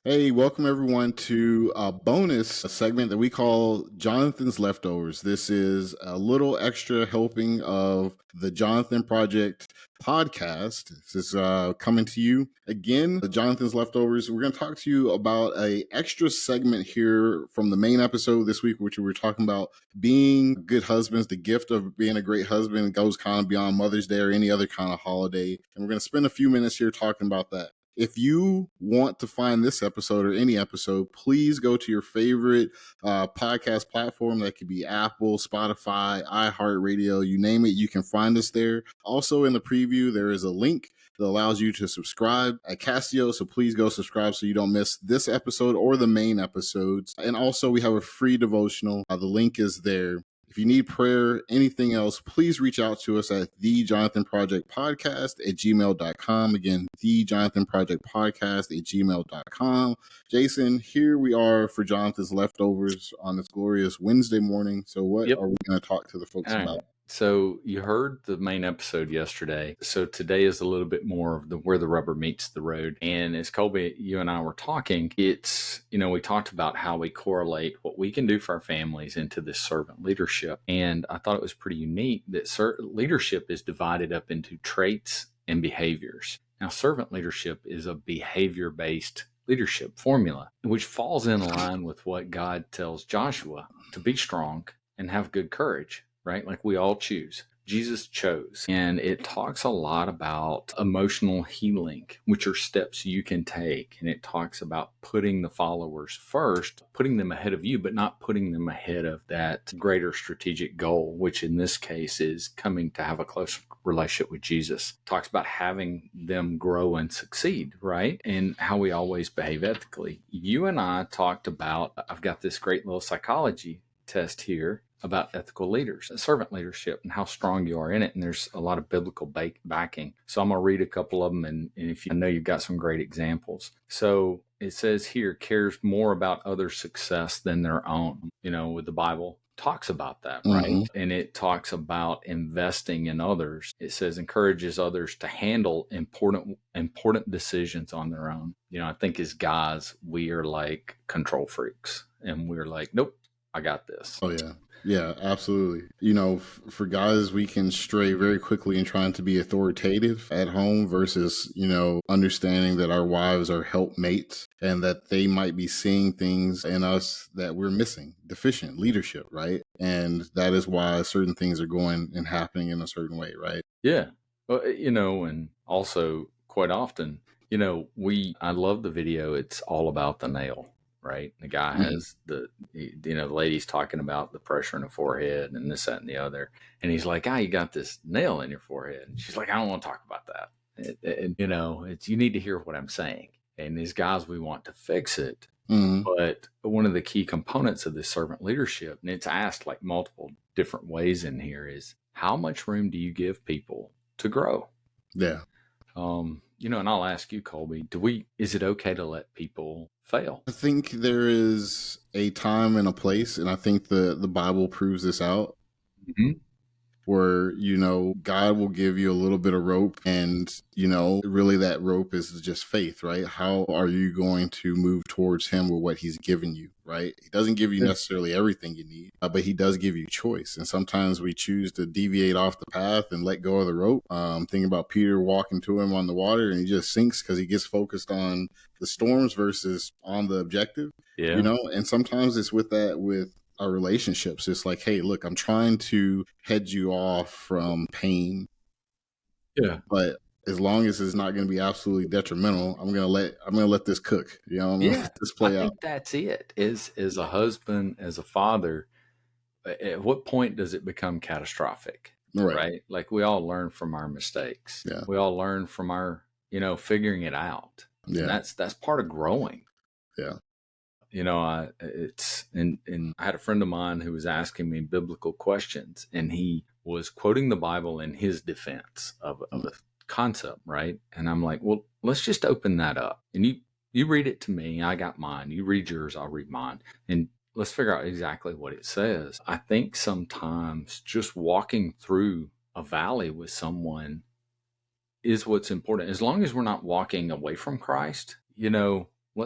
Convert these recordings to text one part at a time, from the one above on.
Hey, welcome everyone to a bonus segment that we call Jonathan's Leftovers. This is a little extra helping of the Jonathan Project podcast. This is coming to you again, the Jonathan's Leftovers. We're going to talk to you about a extra segment here from the main episode this week, which we were talking about being good husbands. The gift of being a great husband goes kind of beyond Mother's Day or any other kind of holiday. And we're going to spend a few minutes here talking about that. If you want to find this episode or any episode, please go to your favorite podcast platform. That could be Apple, Spotify, iHeartRadio, you name it. You can find us there. Also in the preview, there is a link that allows you to subscribe at Castio. So please go subscribe so you don't miss this episode or the main episodes. And also we have a free devotional. The link is there. If you need prayer, anything else, please reach out to us at thejonathanprojectpodcast@gmail.com. Again, thejonathanprojectpodcast@gmail.com. Jason, here we are for Jonathan's Leftovers on this glorious Wednesday morning. So what are we going to talk to the folks about? So you heard the main episode yesterday. So today is a little bit more of where the rubber meets the road. And as Colby, you and I were talking, we talked about how we correlate what we can do for our families into this servant leadership. And I thought it was pretty unique that leadership is divided up into traits and behaviors. Now, servant leadership is a behavior-based leadership formula, which falls in line with what God tells Joshua to be strong and have good courage. Right? Like we all choose. Jesus chose. And it talks a lot about emotional healing, which are steps you can take. And it talks about putting the followers first, putting them ahead of you, but not putting them ahead of that greater strategic goal, which in this case is coming to have a close relationship with Jesus. It talks about having them grow and succeed, right? And how we always behave ethically. You and I talked about, I've got this great little psychology test here about ethical leaders, servant leadership, and how strong you are in it. And there's a lot of biblical backing. So I'm going to read a couple of them. And I know you've got some great examples. So it says here, cares more about others' success than their own. With the Bible talks about that, right? Mm-hmm. And it talks about investing in others. It says encourages others to handle important decisions on their own. I think as guys, we are like control freaks. And we're like, nope, I got this. Oh, yeah. Yeah, absolutely. For guys, we can stray very quickly in trying to be authoritative at home versus, understanding that our wives are helpmates and that they might be seeing things in us that we're missing, deficient leadership, right? And that is why certain things are going and happening in a certain way, right? Yeah. Well, and also quite often, I love the video. It's all about the nail. Right. The guy has the lady's talking about the pressure in the forehead and this, that, and the other. And he's like, you got this nail in your forehead. And she's like, I don't want to talk about that. You need to hear what I'm saying. And these guys, we want to fix it. Mm-hmm. But one of the key components of this servant leadership, and it's asked like multiple different ways in here, is how much room do you give people to grow? Yeah. And I'll ask you, Colby, is it okay to let people fail? I think there is a time and a place, and I think the Bible proves this out. Mm-hmm. Where, God will give you a little bit of rope and, really that rope is just faith, right? How are you going to move towards him with what he's given you, right? He doesn't give you necessarily everything you need, but he does give you choice. And sometimes we choose to deviate off the path and let go of the rope. Thinking about Peter walking to him on the water and he just sinks because he gets focused on the storms versus on the objective, and sometimes it's with our relationships. It's like, hey, look, I'm trying to head you off from pain. Yeah. But as long as it's not going to be absolutely detrimental, I'm going to let this cook. I'm going to let this play out. I think that's it. As a husband, as a father, at what point does it become catastrophic? Right? Like we all learn from our mistakes. Yeah. We all learn from our, figuring it out. Yeah. And that's part of growing. Yeah. I had a friend of mine who was asking me biblical questions, and he was quoting the Bible in his defense of a concept, right? And I'm like, well, let's just open that up. And you read it to me. I got mine. You read yours. I'll read mine. And let's figure out exactly what it says. I think sometimes just walking through a valley with someone is what's important. As long as we're not walking away from Christ,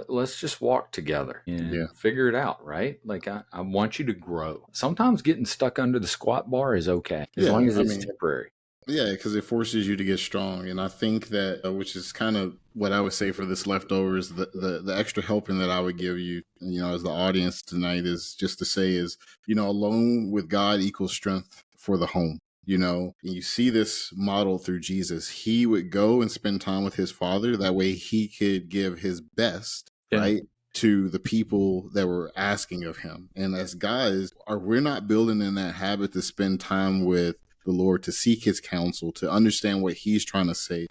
let's just walk together and Yeah. figure it out, right? Like I want you to grow. Sometimes getting stuck under the squat bar is okay, as long Yeah. as I it's mean, temporary. yeah, because it forces you to get strong. And I think that, which is kind of what I would say for this leftovers, the extra helping that I would give you, as the audience tonight is just to say is, alone with God equals strength for the home. And you see this model through Jesus. He would go and spend time with his father. That way he could give his best, Yeah. right, to the people that were asking of him. And as guys, we're not building in that habit to spend time with the Lord, to seek his counsel, to understand what he's trying to say.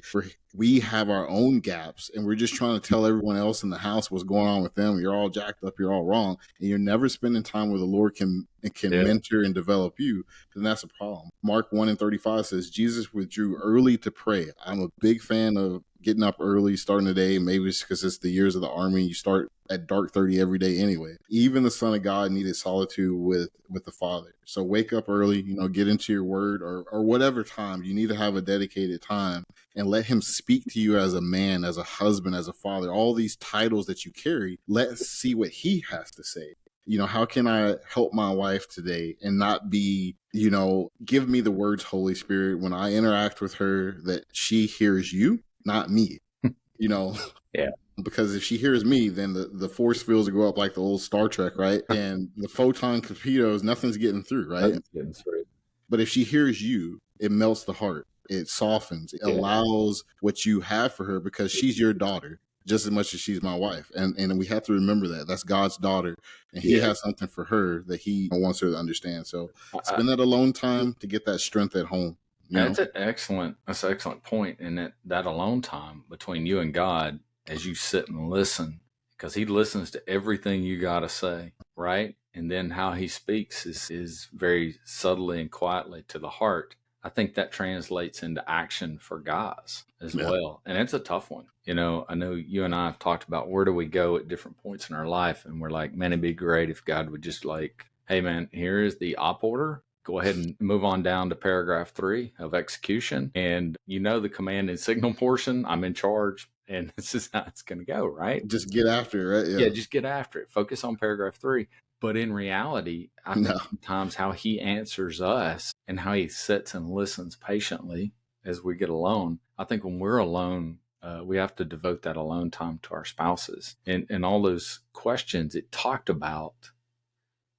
We have our own gaps, and we're just trying to tell everyone else in the house what's going on with them. You're all jacked up, you're all wrong, and you're never spending time where the Lord can mentor and develop you. Then that's a problem. Mark 1:35 says Jesus withdrew early to pray. I'm a big fan of getting up early, starting the day. Maybe it's because it's the years of the army. You start at dark 30 every day anyway. Even the Son of God needed solitude with the Father. So wake up early, get into your word, or whatever time. You need to have a dedicated time and let him speak to you as a man, as a husband, as a father. All these titles that you carry, let's see what he has to say. How can I help my wife today and not be, give me the words, Holy Spirit, when I interact with her, that she hears you, not me, Yeah. Because if she hears me, then the force fields will go up like the old Star Trek, right? And the photon torpedoes, nothing's getting through, right? Nothing's getting through. But if she hears you, it melts the heart. It softens. It allows what you have for her, because she's your daughter just as much as she's my wife. And we have to remember that. That's God's daughter. And he has something for her that he wants her to understand. So spend that alone time to get that strength at home. That's an excellent point. And that alone time between you and God, as you sit and listen, because he listens to everything you got to say, right? And then how he speaks is very subtly and quietly to the heart. I think that translates into action for guys as well. And it's a tough one. I know you and I have talked about where do we go at different points in our life. And we're like, man, it'd be great if God would just like, hey, man, here is the op order. Go ahead and move on down to paragraph 3 of execution. And the command and signal portion, I'm in charge. And this is how it's going to go, right? Just get after it, right? Yeah, just get after it. Focus on paragraph 3. But in reality, I think sometimes how he answers us and how he sits and listens patiently as we get alone. I think when we're alone, we have to devote that alone time to our spouses. And all those questions it talked about,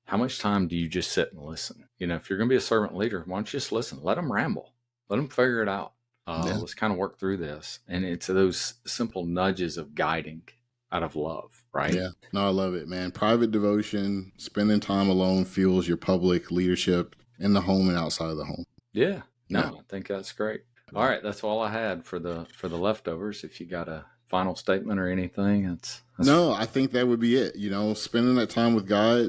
how much time do you just sit and listen? If you're going to be a servant leader, why don't you just listen? Let them ramble. Let them figure it out. Let's kind of work through this. And it's those simple nudges of guiding out of love, right? Yeah. No, I love it, man. Private devotion, spending time alone fuels your public leadership in the home and outside of the home. Yeah. No, I think that's great. All right. That's all I had for the leftovers. If you got a final statement or anything, that's no, I think that would be it. Spending that time with God,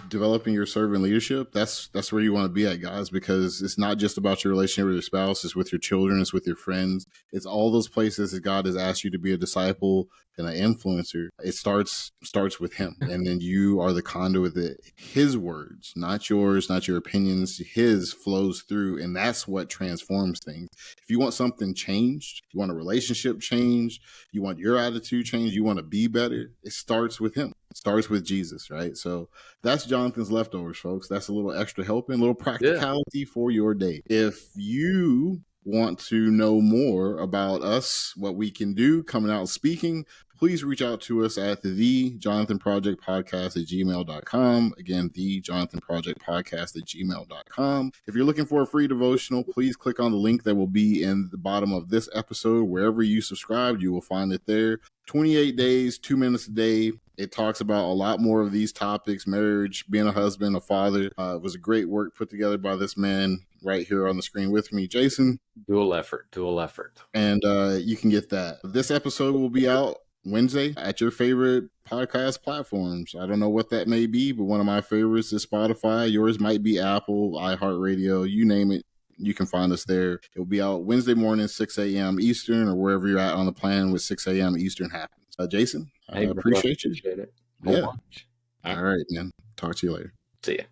developing your servant leadership. That's where you want to be at, guys, because it's not just about your relationship with your spouse. It's with your children. It's with your friends. It's all those places that God has asked you to be a disciple and an influencer. It starts with him. And then you are the conduit that his words, not yours, not your opinions, his flows through. And that's what transforms things. If you want something changed, you want a relationship changed, you want your attitude changed, you want to be better, it starts with him. It starts with Jesus, right? So that's Jonathan's leftovers, folks. That's a little extra helping, a little practicality for your day. If you want to know more about us, what we can do coming out speaking, please reach out to us at thejonathanprojectpodcast@gmail.com. Again, thejonathanprojectpodcast@gmail.com. If you're looking for a free devotional, please click on the link that will be in the bottom of this episode. Wherever you subscribe, you will find it there. 28 days, 2 minutes a day. It talks about a lot more of these topics: marriage, being a husband, a father. It was a great work put together by this man right here on the screen with me, Jason. Dual effort. And you can get that. This episode will be out Wednesday at your favorite podcast platforms. I don't know what that may be, but one of my favorites is Spotify. Yours might be Apple, iHeartRadio, you name it. You can find us there. It will be out Wednesday morning, 6 a.m. Eastern, or wherever you're at on the planet with 6 a.m. Eastern happens. Jason, I appreciate you. Appreciate it. Yeah. All right, man. Talk to you later. See ya.